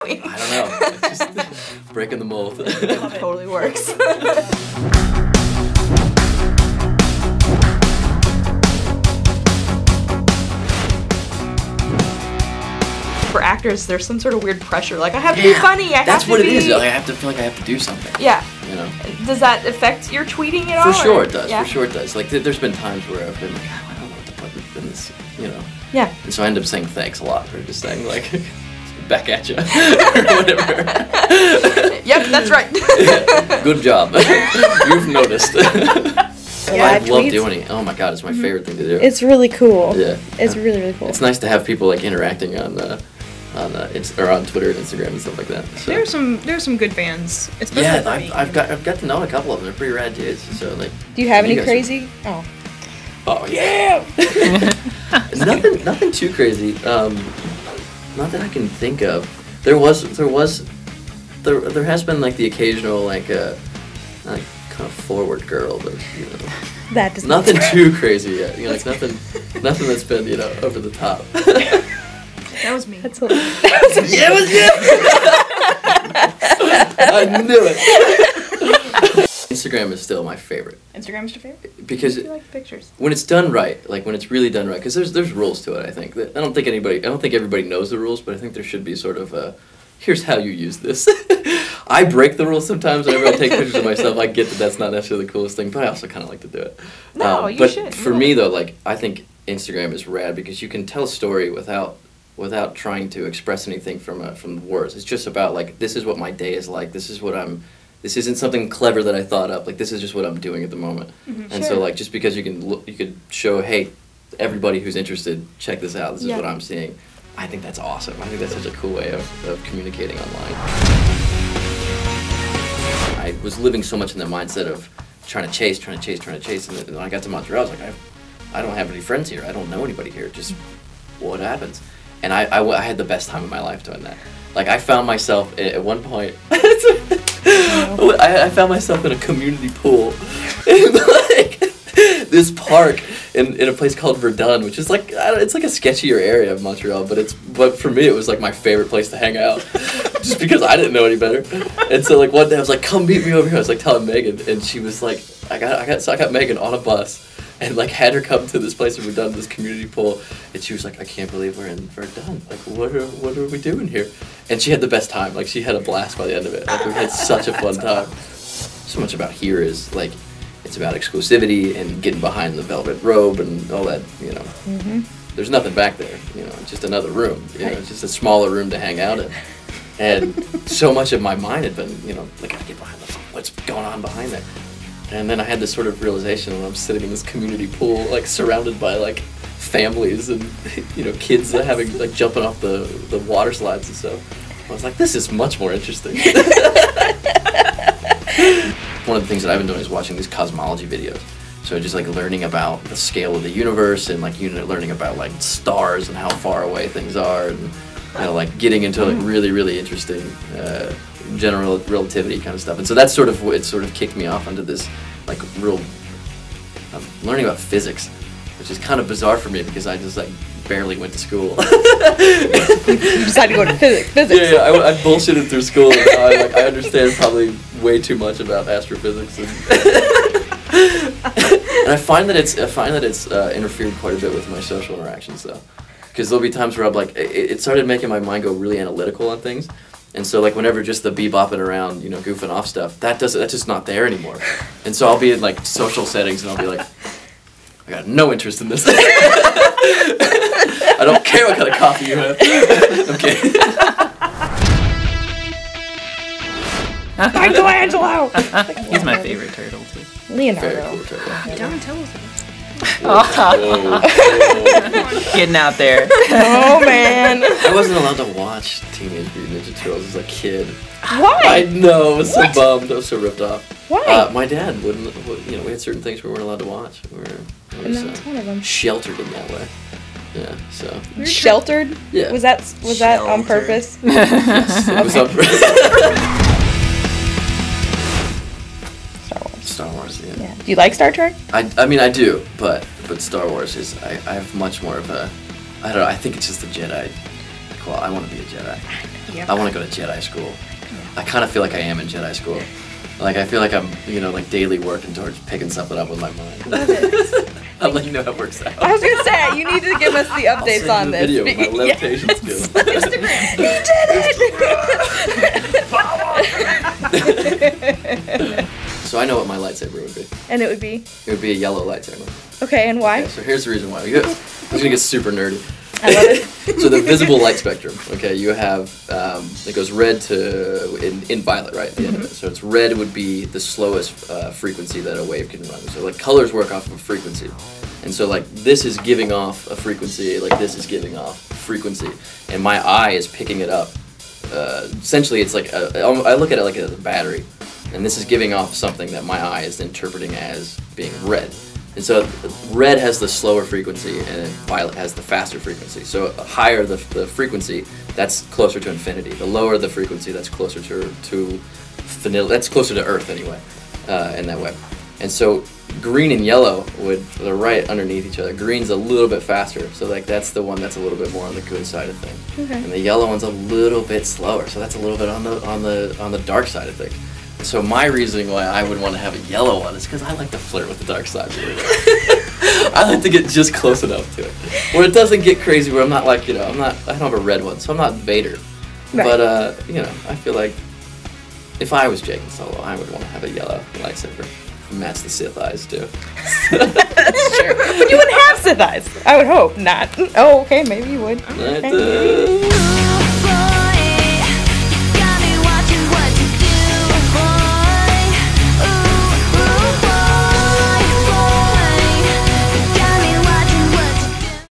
doing? I don't know. It's just breaking the mold. It totally works. For actors, there's some sort of weird pressure. Like, I have to be funny. That's what it is. Like, I have to feel like I have to do something. Yeah. You know. Does that affect your tweeting at all? For sure it does. Yeah. For sure it does. Like, there's been times where I've been like, oh, I don't know what to put in this, you know. Yeah. And so I end up saying thanks a lot, or just saying like, back at you, or whatever. Yep, that's right. Yeah, good job. You've noticed. Yeah, I love doing it. Oh my god, it's my favorite thing to do. It's really cool. Yeah. It's really, really cool. It's nice to have people like interacting on Twitter and Instagram and stuff like that. So. There's some good fans, especially yeah, for me. I've got to know a couple of them. They're pretty rad dudes. So like. Do you have any crazy? Oh. Oh yeah. nothing too crazy. Not that I can think of. There has been like the occasional like kind of forward girl, but you know. That does nothing too crazy yet. You know, like nothing that's been, you know, over the top. That was me. That's hilarious. Yeah, it was you. I knew it. Instagram is still my favorite. Instagram's your favorite? Because you like pictures. When it's done right, like when it's really done right, because there's rules to it. I think I don't think everybody knows the rules, but I think there should be sort of a, here's how you use this. I break the rules sometimes. Whenever I take pictures of myself, I get that that's not necessarily the coolest thing, but I also kind of like to do it. No, you but should. For me though, like I think Instagram is rad because you can tell a story without trying to express anything from words. It's just about like, this is what my day is like. This isn't something clever that I thought up. Like, this is just what I'm doing at the moment. Mm-hmm. And so like, just because you could show, hey, everybody who's interested, check this out. This is what I'm seeing. I think that's awesome. I think that's such a cool way of communicating online. I was living so much in the mindset of trying to chase, and then when I got to Montreal, I was like, I don't have any friends here. I don't know anybody here. Just what happens? And I had the best time of my life doing that. Like, I found myself at one point, I found myself in a community pool in like this park in a place called Verdun, which is like, it's like a sketchier area of Montreal, but for me it was like my favorite place to hang out, just because I didn't know any better. And so like one day I was like, come meet me over here. I was like telling Megan, and she was like, I got Megan on a bus. And like had her come to this place in Verdun, this community pool, and she was like, I can't believe we're in Verdun. Like, what are we doing here? And she had the best time. Like, she had a blast by the end of it. Like, we had such a fun time. So much about here is like, it's about exclusivity and getting behind the velvet robe and all that. You know, There's nothing back there. You know, it's just another room. You know, it's just a smaller room to hang out in. And so much of my mind had been, you know, like, I gotta get behind this. What's going on behind there? And then I had this sort of realization when I'm sitting in this community pool, like surrounded by like families and, you know, kids having like jumping off the water slides and stuff. I was like, this is much more interesting. One of the things that I've been doing is watching these cosmology videos. So just like learning about the scale of the universe and like learning about like stars and how far away things are, and you know, like getting into like really, really interesting general relativity kind of stuff. And so that's sort of what sort of kicked me off onto this like real learning about physics, which is kind of bizarre for me because I just like barely went to school. You decided to go to physics. Yeah, I bullshitted through school. And now I understand probably way too much about astrophysics, and I find that it's interfered quite a bit with my social interactions though, because there'll be times where I'm like, it started making my mind go really analytical on things. And so like whenever just the bebopping around, you know, goofing off stuff, that's just not there anymore. And so I'll be in like social settings and I'll be like, I got no interest in this. I don't care what kind of coffee you have. Okay. Michelangelo! He's my favorite turtle too. Leonardo. Very cool turtle. Donatello's the best. Getting out there. Oh man. I wasn't allowed to watch Teenage Mutant Ninja Turtles as a kid. Why? I know, I was so bummed. I was so ripped off. Why? My dad wouldn't, you know, we had certain things we weren't allowed to watch. And that's one of them. Sheltered in that way. Yeah, so. Sheltered? Yeah. Was that on purpose? Yes, it was on purpose. Star Wars, yeah. Do you like Star Trek? I mean, I do, but Star Wars is, I have much more of a, I don't know, I think it's just the Jedi I want to be a Jedi. Yep. I want to go to Jedi school. I kind of feel like I am in Jedi school. Like, I feel like I'm, like daily working towards picking something up with my mind. I'll let you know how it works out. I was gonna say, you need to give us the updates on this. Video of my levitation skills. Instagram. You did it! So I know what my lightsaber would be. And it would be? It would be a yellow lightsaber. Okay, and why? Okay, so here's the reason why. I'm gonna get super nerdy. I love it. So the visible light spectrum, okay, you have, it goes red to, in violet, right, at the end of it. So it's red would be the slowest frequency that a wave can run. So like colors work off of a frequency. And so like this is giving off a frequency, like this is giving off a frequency. And my eye is picking it up. Essentially it's like, I look at it like a battery. And this is giving off something that my eye is interpreting as being red. And so red has the slower frequency and violet has the faster frequency. So higher the frequency, that's closer to infinity. The lower the frequency, that's closer to vanilla. That's closer to Earth anyway, in that way. And so green and yellow they're right underneath each other. Green's a little bit faster, so like that's the one that's a little bit more on the good side of things. Okay. And the yellow one's a little bit slower, so that's a little bit on the dark side of things. So my reasoning why I would want to have a yellow one is because I like to flirt with the dark side. I like to get just close enough to it, where it doesn't get crazy. Where I'm not like I don't have a red one, so I'm not Vader. Right. But I feel like if I was Jake and Solo, I would want to have a yellow lightsaber. Match the Sith eyes too. That's true. But you wouldn't have Sith eyes. I would hope not. Oh, okay, maybe you would. Okay.